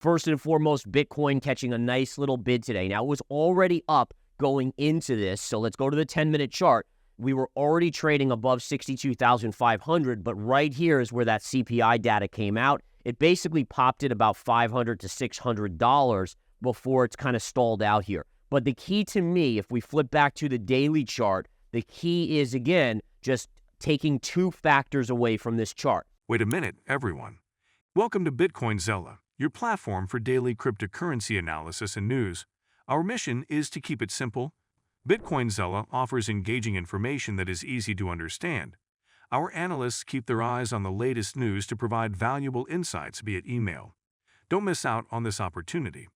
First and foremost, Bitcoin catching a nice little bid today. Now, it was already up going into this, so let's go to the 10-minute chart. We were already trading above 62,500, but right here is where that CPI data came out. It basically popped at about $500 to $600 before it's kind of stalled out here. But the key to me, if we flip back to the daily chart, the key is, again, just taking two factors away from this chart. Wait a minute, everyone. Welcome to Bitcoin Zella, your platform for daily cryptocurrency analysis and news. Our mission is to keep it simple. Bitcoin Zella offers engaging information that is easy to understand. Our analysts keep their eyes on the latest news to provide valuable insights via email. Don't miss out on this opportunity.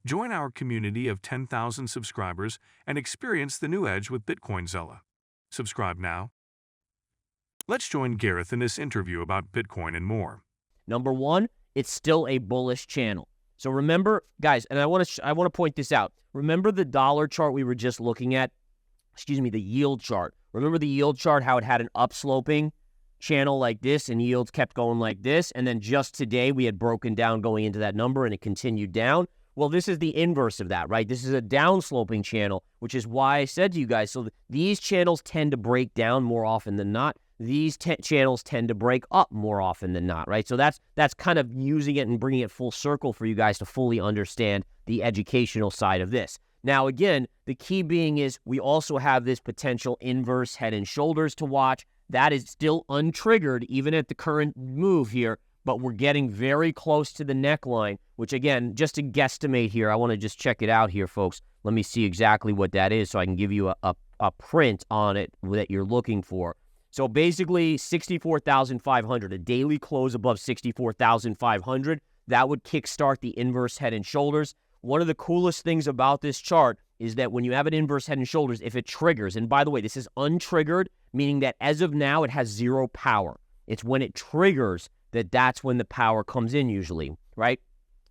Join our community of 10,000 subscribers and experience the new edge with Bitcoin Zella. Subscribe now. Let's join Gareth in this interview about Bitcoin and more. Number one, it's still a bullish channel. So remember, guys, and I want to point this out. Remember the dollar chart we were just looking at? The yield chart. Remember the yield chart, how it had an upsloping channel like this and yields kept going like this, and then just today we had broken down going into that number and it continued down? Well, this is the inverse of that, right? This is a downsloping channel, which is why I said to you guys, so these channels tend to break down more often than not. These channels tend to break up more often than not, right? So that's kind of using it and bringing it full circle for you guys to fully understand the educational side of this. Now, again, the key being is we also have this potential inverse head and shoulders to watch. That is still untriggered even at the current move here, but we're getting very close to the neckline, which again, just to guesstimate here, I want to just check it out here, folks. Let me see exactly what that is so I can give you a print on it that you're looking for. So basically 64,500, a daily close above 64,500, that would kickstart the inverse head and shoulders. One of the coolest things about this chart is that when you have an inverse head and shoulders, if it triggers, and by the way, this is untriggered, meaning that as of now, it has zero power. It's when it triggers that's when the power comes in usually, right?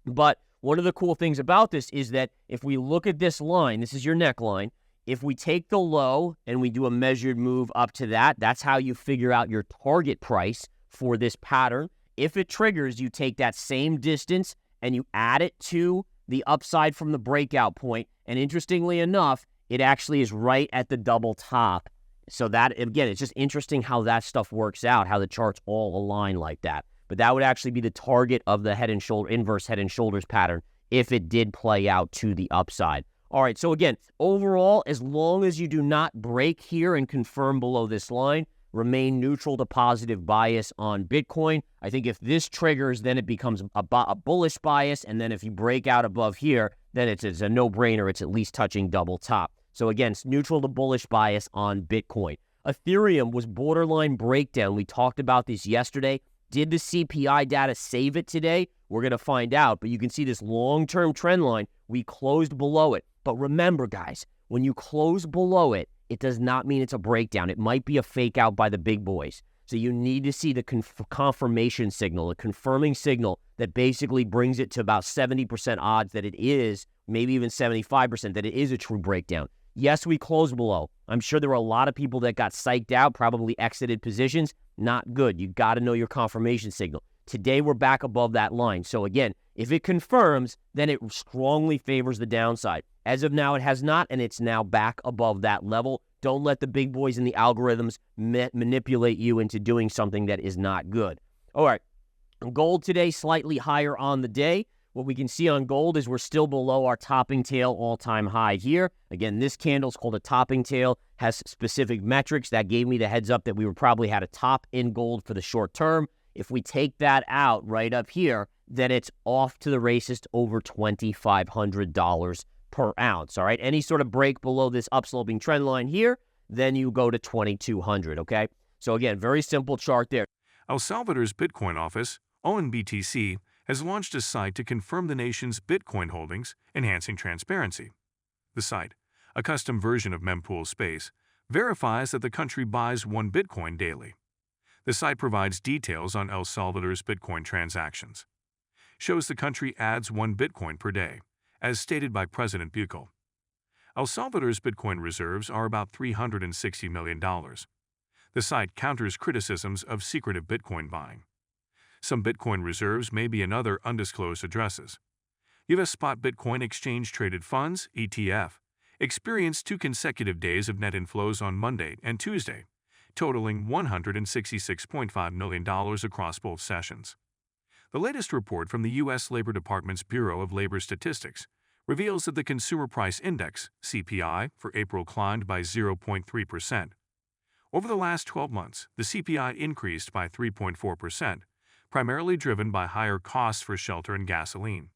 But one of the cool things about this is that if we look at this line, this is your neckline, if we take the low and we do a measured move up to that, that's how you figure out your target price for this pattern. If it triggers, you take that same distance and you add it to the upside from the breakout point. And interestingly enough, it actually is right at the double top. So that, again, it's just interesting how that stuff works out, how the charts all align like that. But that would actually be the target of the head and shoulder, inverse head and shoulders pattern if it did play out to the upside. All right, so again, overall, as long as you do not break here and confirm below this line, remain neutral to positive bias on Bitcoin. I think if this triggers, then it becomes a bullish bias, and then if you break out above here, then it's a no-brainer. It's at least touching double top. So again, it's neutral to bullish bias on Bitcoin. Ethereum was borderline breakdown. We talked about this yesterday. Did the CPI data save it today? We're going to find out, but you can see this long-term trend line. We closed below it. But remember, guys, when you close below it, it does not mean it's a breakdown. It might be a fake out by the big boys. So you need to see the confirmation signal, a confirming signal that basically brings it to about 70% odds that it is, maybe even 75%, that it is a true breakdown. Yes, we closed below. I'm sure there were a lot of people that got psyched out, probably exited positions. Not good. You got to know your confirmation signal. Today, we're back above that line. So again, if it confirms, then it strongly favors the downside. As of now, it has not, and it's now back above that level. Don't let the big boys and the algorithms manipulate you into doing something that is not good. All right, gold today slightly higher on the day. What we can see on gold is we're still below our topping tail all-time high here. Again, this candle is called a topping tail, has specific metrics. That gave me the heads up that we would probably had a top in gold for the short term. If we take that out right up here, then it's off to the races to over $2,500 per ounce, all right? Any sort of break below this upsloping trend line here, then you go to 2,200, okay? So again, very simple chart there. El Salvador's Bitcoin office, ONBTC, has launched a site to confirm the nation's Bitcoin holdings, enhancing transparency. The site, a custom version of Mempool Space, verifies that the country buys 1 Bitcoin daily. The site provides details on El Salvador's Bitcoin transactions. Shows the country adds 1 Bitcoin per day, as stated by President Bukele. El Salvador's Bitcoin reserves are about $360 million. The site counters criticisms of secretive Bitcoin buying. Some Bitcoin reserves may be in other undisclosed addresses. U.S. spot Bitcoin exchange-traded funds (ETF) experienced 2 consecutive days of net inflows on Monday and Tuesday, totaling $166.5 million across both sessions. The latest report from the U.S. Labor Department's Bureau of Labor Statistics reveals that the Consumer Price Index (CPI) for April climbed by 0.3%. Over the last 12 months, the CPI increased by 3.4%, primarily driven by higher costs for shelter and gasoline.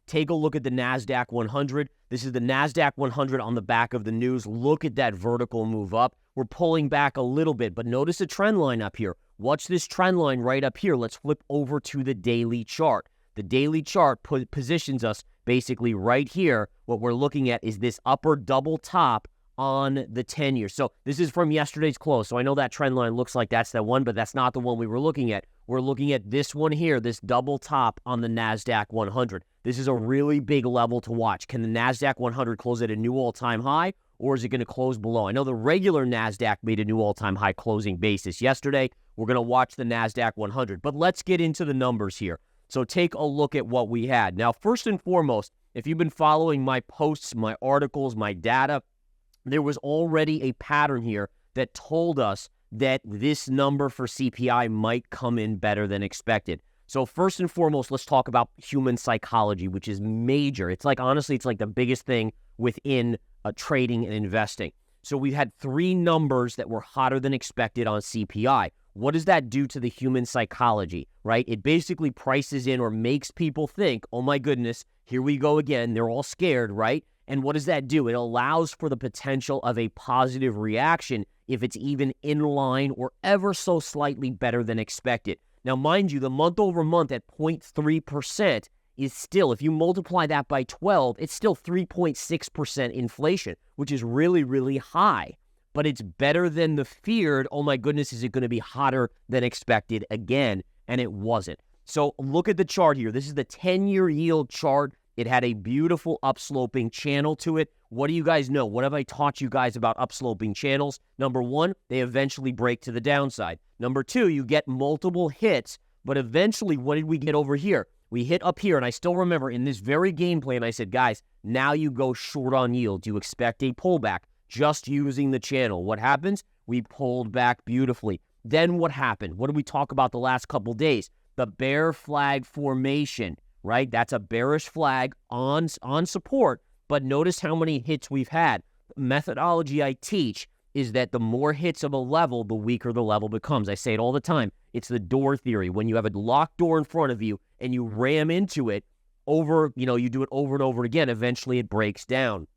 Take a look at the NASDAQ 100. This is the NASDAQ 100 on the back of the news. Look at that vertical move up. We're pulling back a little bit, but notice a trend line up here. Watch this trend line right up here. Let's flip over to the daily chart. The daily chart positions us basically right here. What we're looking at is this upper double top on the 10-year. So this is from yesterday's close. So I know that trend line looks like that's the one, but that's not the one we were looking at. We're looking at this one here, this double top on the NASDAQ 100. This is a really big level to watch. Can the NASDAQ 100 close at a new all-time high, or is it going to close below? I know the regular NASDAQ made a new all-time high closing basis yesterday. We're going to watch the NASDAQ 100. But let's get into the numbers here. So take a look at what we had. Now, first and foremost, if you've been following my posts, my articles, my data, there was already a pattern here that told us that this number for CPI might come in better than expected. So first and foremost, let's talk about human psychology, which is major. It's like, honestly, it's like the biggest thing within trading and investing. So we've had 3 numbers that were hotter than expected on CPI. What does that do to the human psychology, right? It basically prices in or makes people think, oh my goodness, here we go again. They're all scared, right? And what does that do? It allows for the potential of a positive reaction if it's even in line or ever so slightly better than expected. Now, mind you, the month over month at 0.3% is still, if you multiply that by 12, it's still 3.6% inflation, which is really, really high. But it's better than the feared, oh my goodness, is it going to be hotter than expected again? And it wasn't. So look at the chart here. This is the 10-year yield chart. It had a beautiful upsloping channel to it. What do you guys know? What have I taught you guys about upsloping channels? Number 1, they eventually break to the downside. Number 2, you get multiple hits, but eventually, what did we get over here? We hit up here, and I still remember in this very game plan, I said, guys, now you go short on yield. You expect a pullback just using the channel. What happens? We pulled back beautifully. Then what happened? What did we talk about the last couple days? The bear flag formation, right? That's a bearish flag on support, but notice how many hits we've had. The methodology I teach is that the more hits of a level, the weaker the level becomes. I say it all the time. It's the door theory. When you have a locked door in front of you and you ram into it you do it over and over again, eventually it breaks down.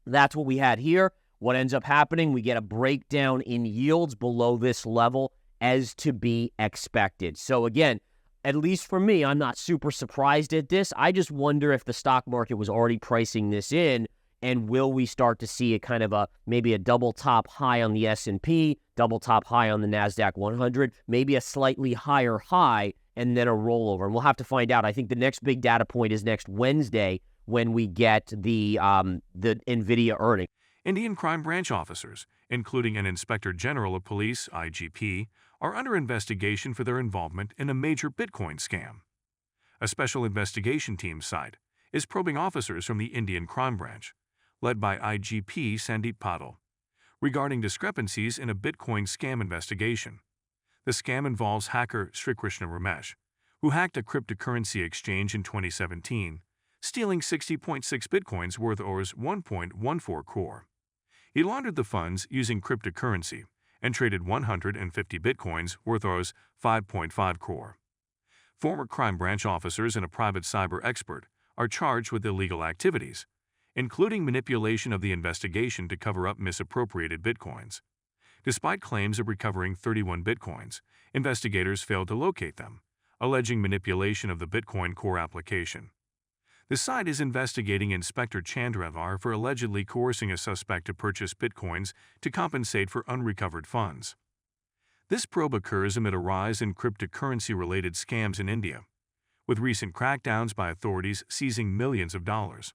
That's what we had here. What ends up happening? We get a breakdown in yields below this level as to be expected. So again, at least for me, I'm not super surprised at this. I just wonder if the stock market was already pricing this in, and will we start to see a kind of maybe a double top high on the S&P, double top high on the NASDAQ 100, maybe a slightly higher high, and then a rollover. And we'll have to find out. I think the next big data point is next Wednesday when we get the NVIDIA earnings. Indian crime branch officers, including an Inspector General of Police (IGP), are under investigation for their involvement in a major Bitcoin scam. A special investigation team site is probing officers from the Indian crime branch, led by IGP Sandeep Patil, regarding discrepancies in a Bitcoin scam investigation. The scam involves hacker Srikrishna Ramesh, who hacked a cryptocurrency exchange in 2017, stealing 60.6 Bitcoins worth Rs 1.14 crore. He laundered the funds using cryptocurrency and traded 150 Bitcoins worth Rs 5.5 crore. Former crime branch officers and a private cyber expert are charged with illegal activities, including manipulation of the investigation to cover up misappropriated Bitcoins. Despite claims of recovering 31 Bitcoins, investigators failed to locate them, alleging manipulation of the Bitcoin Core application. The site is investigating Inspector Chandravar for allegedly coercing a suspect to purchase Bitcoins to compensate for unrecovered funds. This probe occurs amid a rise in cryptocurrency-related scams in India, with recent crackdowns by authorities seizing millions of dollars.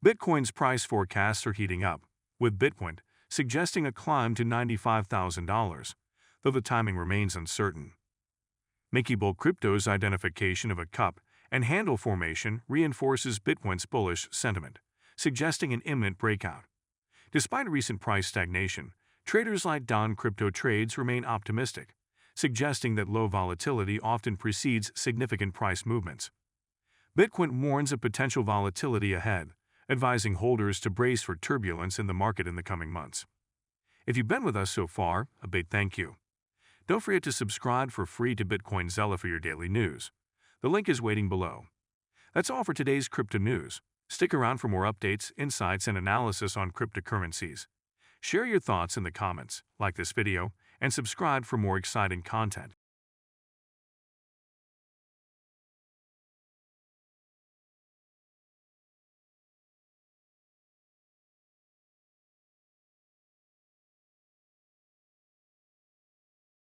Bitcoin's price forecasts are heating up, with Bitcoin suggesting a climb to $95,000, though the timing remains uncertain. Mickey Bull Crypto's identification of a cup and handle formation reinforces Bitcoin's bullish sentiment, suggesting an imminent breakout. Despite recent price stagnation, traders like Don Crypto Trades remain optimistic, suggesting that low volatility often precedes significant price movements. Bitcoin warns of potential volatility ahead, advising holders to brace for turbulence in the market in the coming months. If you've been with us so far, a big thank you. Don't forget to subscribe for free to Bitcoin Zella for your daily news. The link is waiting below. That's all for today's crypto news. Stick around for more updates, insights, and analysis on cryptocurrencies. Share your thoughts in the comments, like this video, and subscribe for more exciting content.